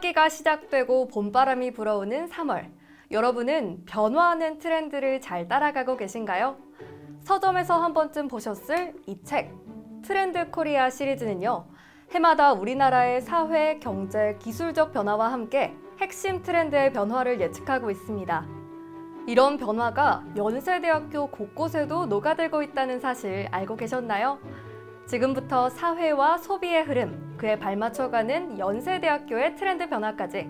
새학기가 시작되고 봄바람이 불어오는 3월. 여러분은 변화하는 트렌드를 잘 따라가고 계신가요? 서점에서 한 번쯤 보셨을 이 책, 트렌드 코리아 시리즈는요. 해마다 우리나라의 사회, 경제, 기술적 변화와 함께 핵심 트렌드의 변화를 예측하고 있습니다. 이런 변화가 연세대학교 곳곳에도 녹아들고 있다는 사실 알고 계셨나요? 지금부터 사회와 소비의 흐름, 그에 발맞춰가는 연세대학교의 트렌드 변화까지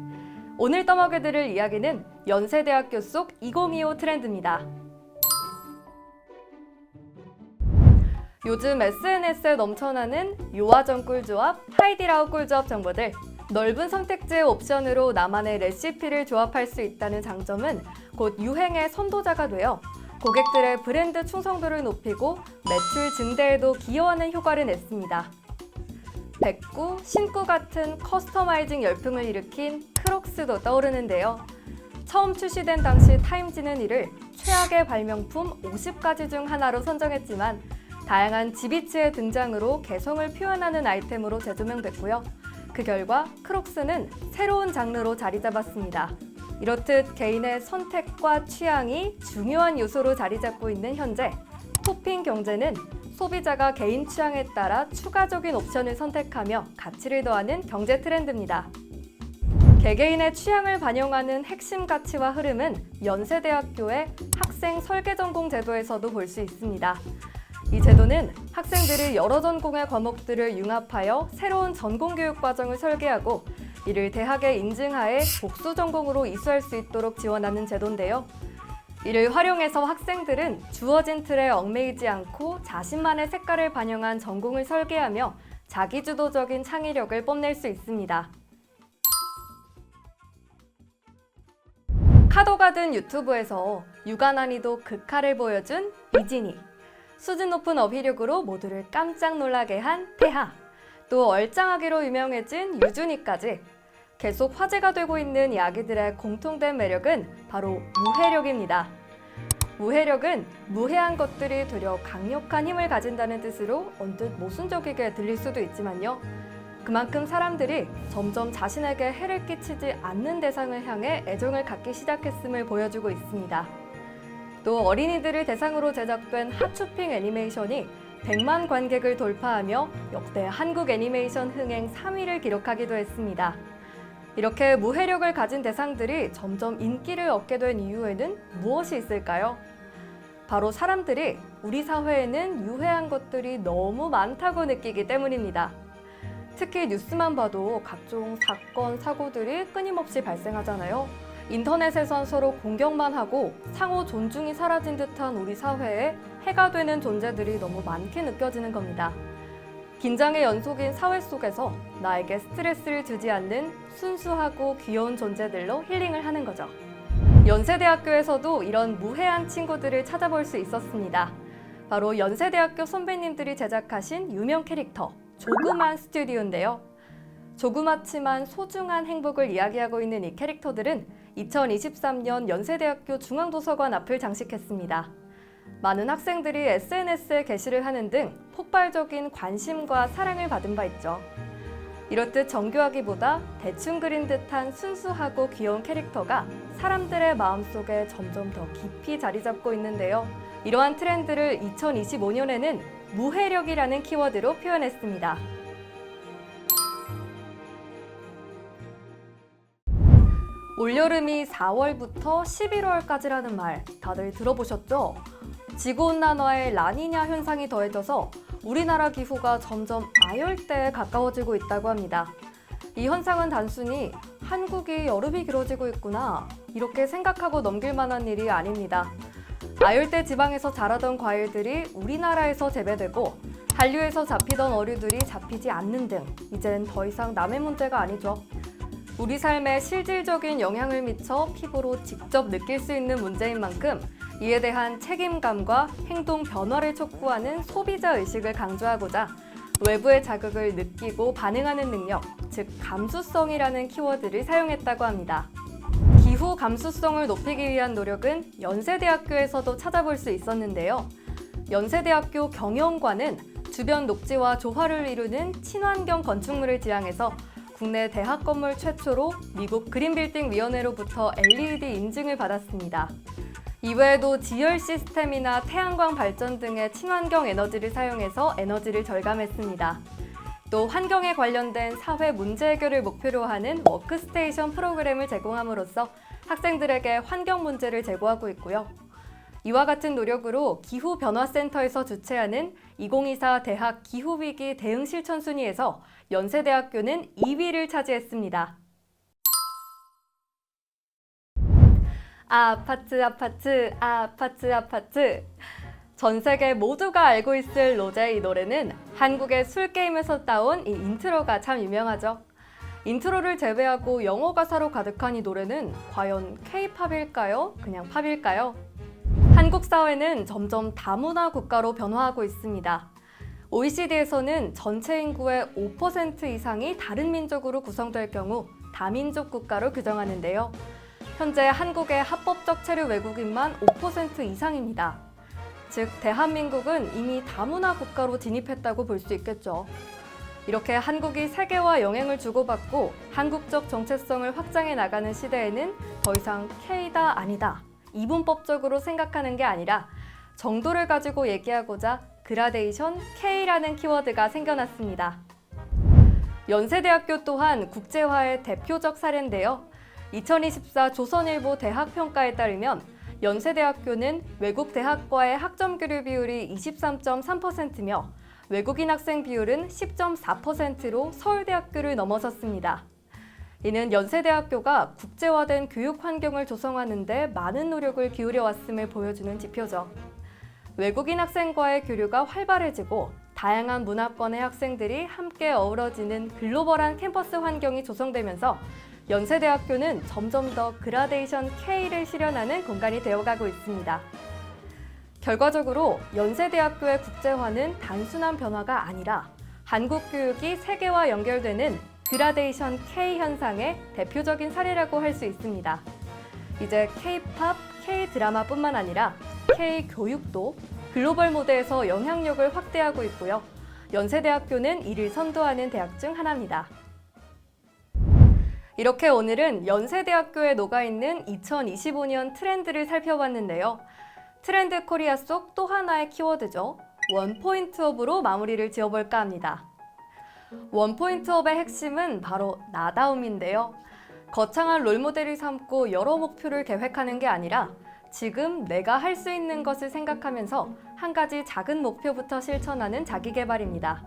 오늘 떠먹여드릴 이야기는 연세대학교 속 2025 트렌드입니다. 요즘 SNS에 넘쳐나는 요아정 꿀조합, 하이디라우 꿀조합 정보들. 넓은 선택지의 옵션으로 나만의 레시피를 조합할 수 있다는 장점은 곧 유행의 선도자가 되어 고객들의 브랜드 충성도를 높이고 매출 증대에도 기여하는 효과를 냈습니다. 백구, 신구 같은 커스터마이징 열풍을 일으킨 크록스도 떠오르는데요. 처음 출시된 당시 타임지는 이를 최악의 발명품 50가지 중 하나로 선정했지만 다양한 지비치의 등장으로 개성을 표현하는 아이템으로 재조명됐고요. 그 결과 크록스는 새로운 장르로 자리 잡았습니다. 이렇듯 개인의 선택과 취향이 중요한 요소로 자리 잡고 있는 현재, 토핑 경제는 소비자가 개인 취향에 따라 추가적인 옵션을 선택하며 가치를 더하는 경제 트렌드입니다. 개개인의 취향을 반영하는 핵심 가치와 흐름은 연세대학교의 학생 설계 전공 제도에서도 볼 수 있습니다. 이 제도는 학생들이 여러 전공의 과목들을 융합하여 새로운 전공교육 과정을 설계하고 이를 대학의 인증하에 복수 전공으로 이수할 수 있도록 지원하는 제도인데요. 이를 활용해서 학생들은 주어진 틀에 얽매이지 않고 자신만의 색깔을 반영한 전공을 설계하며 자기주도적인 창의력을 뽐낼 수 있습니다. 카도가 든 유튜브에서 육아 난이도 극하를 보여준 이진이, 수준 높은 어휘력으로 모두를 깜짝 놀라게 한 태하, 또 얼짱하기로 유명해진 유준이까지 계속 화제가 되고 있는 이 아기들의 공통된 매력은 바로 무해력입니다. 무해력은 무해한 것들이 되려 강력한 힘을 가진다는 뜻으로 언뜻 모순적이게 들릴 수도 있지만요. 그만큼 사람들이 점점 자신에게 해를 끼치지 않는 대상을 향해 애정을 갖기 시작했음을 보여주고 있습니다. 또 어린이들을 대상으로 제작된 핫쇼핑 애니메이션이 100만 관객을 돌파하며 역대 한국 애니메이션 흥행 3위를 기록하기도 했습니다. 이렇게 무해력을 가진 대상들이 점점 인기를 얻게 된 이유에는 무엇이 있을까요? 바로 사람들이 우리 사회에는 유해한 것들이 너무 많다고 느끼기 때문입니다. 특히 뉴스만 봐도 각종 사건, 사고들이 끊임없이 발생하잖아요. 인터넷에선 서로 공격만 하고 상호 존중이 사라진 듯한 우리 사회에 해가 되는 존재들이 너무 많게 느껴지는 겁니다. 긴장의 연속인 사회 속에서 나에게 스트레스를 주지 않는 순수하고 귀여운 존재들로 힐링을 하는 거죠. 연세대학교에서도 이런 무해한 친구들을 찾아볼 수 있었습니다. 바로 연세대학교 선배님들이 제작하신 유명 캐릭터 조그만 스튜디오인데요. 조그맣지만 소중한 행복을 이야기하고 있는 이 캐릭터들은 2023년 연세대학교 중앙도서관 앞을 장식했습니다. 많은 학생들이 SNS에 게시를 하는 등 폭발적인 관심과 사랑을 받은 바 있죠. 이렇듯 정교하기보다 대충 그린 듯한 순수하고 귀여운 캐릭터가 사람들의 마음속에 점점 더 깊이 자리 잡고 있는데요. 이러한 트렌드를 2025년에는 무해력이라는 키워드로 표현했습니다. 올여름이 4월부터 11월까지라는 말 다들 들어보셨죠? 지구온난화의 라니냐 현상이 더해져서 우리나라 기후가 점점 아열대에 가까워지고 있다고 합니다. 이 현상은 단순히 한국이 여름이 길어지고 있구나 이렇게 생각하고 넘길 만한 일이 아닙니다. 아열대 지방에서 자라던 과일들이 우리나라에서 재배되고 한류에서 잡히던 어류들이 잡히지 않는 등 이젠 더 이상 남의 문제가 아니죠. 우리 삶에 실질적인 영향을 미쳐 피부로 직접 느낄 수 있는 문제인 만큼 이에 대한 책임감과 행동 변화를 촉구하는 소비자 의식을 강조하고자 외부의 자극을 느끼고 반응하는 능력, 즉 감수성이라는 키워드를 사용했다고 합니다. 기후 감수성을 높이기 위한 노력은 연세대학교에서도 찾아볼 수 있었는데요. 연세대학교 경영관은 주변 녹지와 조화를 이루는 친환경 건축물을 지향해서 국내 대학 건물 최초로 미국 그린빌딩위원회로부터 LED 인증을 받았습니다. 이외에도 지열 시스템이나 태양광 발전 등의 친환경 에너지를 사용해서 에너지를 절감했습니다. 또 환경에 관련된 사회 문제 해결을 목표로 하는 워크스테이션 프로그램을 제공함으로써 학생들에게 환경 문제를 제고하고 있고요. 이와 같은 노력으로 기후변화센터에서 주최하는 2024 대학 기후위기 대응 실천 순위에서 연세대학교는 2위를 차지했습니다. 아파트, 아파트, 아파트, 아파트. 전 세계 모두가 알고 있을 로제의 이 노래는 한국의 술게임에서 따온 이 인트로가 참 유명하죠. 인트로를 제외하고 영어 가사로 가득한 이 노래는 과연 K-팝일까요? 그냥 팝일까요? 한국 사회는 점점 다문화 국가로 변화하고 있습니다. OECD에서는 전체 인구의 5% 이상이 다른 민족으로 구성될 경우 다민족 국가로 규정하는데요. 현재 한국의 합법적 체류 외국인만 5% 이상입니다. 즉, 대한민국은 이미 다문화 국가로 진입했다고 볼 수 있겠죠. 이렇게 한국이 세계와 영향을 주고받고 한국적 정체성을 확장해 나가는 시대에는 더 이상 K다 아니다, 이분법적으로 생각하는 게 아니라 정도를 가지고 얘기하고자 그라데이션 K라는 키워드가 생겨났습니다. 연세대학교 또한 국제화의 대표적 사례인데요. 2024 조선일보 대학평가에 따르면 연세대학교는 외국 대학과의 학점 교류 비율이 23.3%며 외국인 학생 비율은 10.4%로 서울대학교를 넘어섰습니다. 이는 연세대학교가 국제화된 교육 환경을 조성하는 데 많은 노력을 기울여 왔음을 보여주는 지표죠. 외국인 학생과의 교류가 활발해지고 다양한 문화권의 학생들이 함께 어우러지는 글로벌한 캠퍼스 환경이 조성되면서 연세대학교는 점점 더 그라데이션 K를 실현하는 공간이 되어가고 있습니다. 결과적으로 연세대학교의 국제화는 단순한 변화가 아니라 한국 교육이 세계와 연결되는 그라데이션 K 현상의 대표적인 사례라고 할 수 있습니다. 이제 K-팝, K-드라마뿐만 아니라 K-교육도 글로벌 무대에서 영향력을 확대하고 있고요. 연세대학교는 이를 선도하는 대학 중 하나입니다. 이렇게 오늘은 연세대학교에 녹아있는 2025년 트렌드를 살펴봤는데요. 트렌드 코리아 속 또 하나의 키워드죠. 원포인트업으로 마무리를 지어볼까 합니다. 원포인트업의 핵심은 바로 나다움인데요. 거창한 롤모델을 삼고 여러 목표를 계획하는 게 아니라 지금 내가 할 수 있는 것을 생각하면서 한 가지 작은 목표부터 실천하는 자기개발입니다.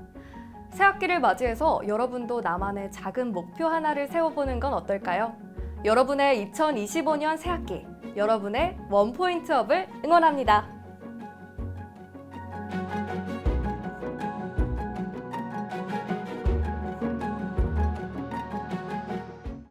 새학기를 맞이해서 여러분도 나만의 작은 목표 하나를 세워보는 건 어떨까요? 여러분의 2025년 새학기, 여러분의 원포인트업을 응원합니다.